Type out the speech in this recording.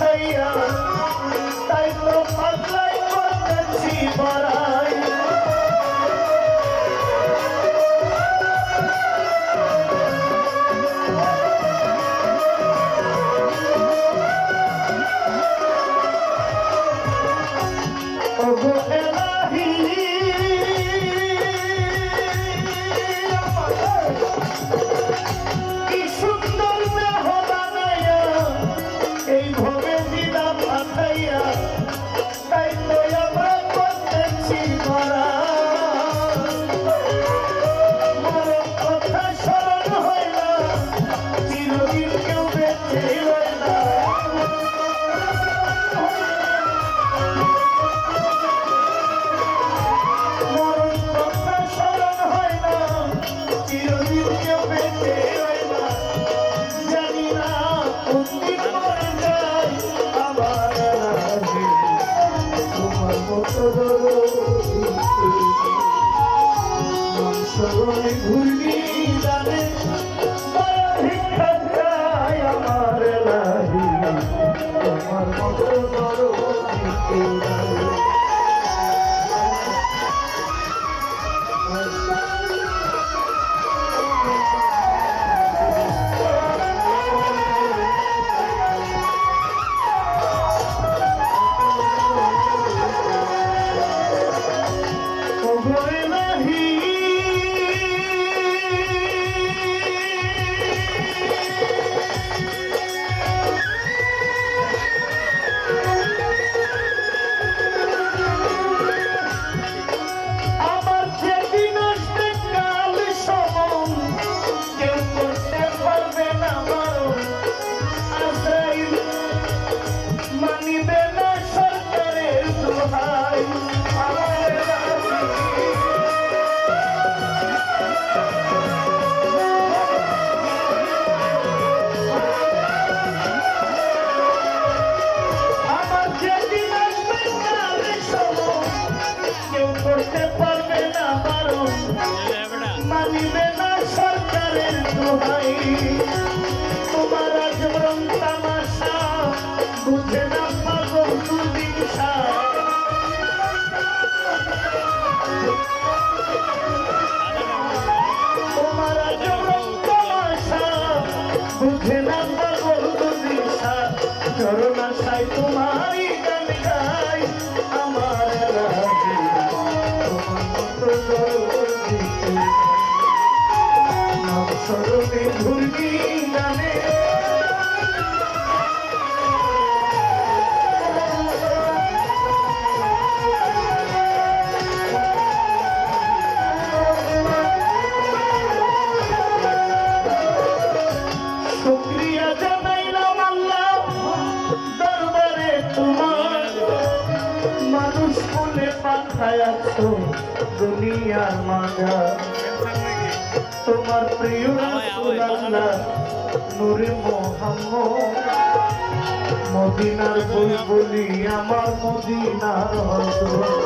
পাঠাইয়া তাই তো পাগলাই করতেছি বড়াই ঘুরবি জানে ভিক্ষা চাই আমার লাহি তোমার মতো মানিবে না সরকারের দোহাই তোমার আজমরণ তামাশা বুঝে না পাগল দুদিশা তোমার আজমরণ তামাশা বুঝে না পাগল দুদিশা চরণাশায় তোমারই গান গাই আমার রাজি তোমার মতো সরবে ঘুরবি গানে শুকরিয়া জানাইলাম আল্লাহ দরবারে তোমার মানুষ বলে পাঠায়াছ দুনিয়ার মাঝা তোমার প্রিয় রাসূলুল্লাহ নূরে মুহাম্মদ মদিনার বুলবুলি আমার মদিনার হযরত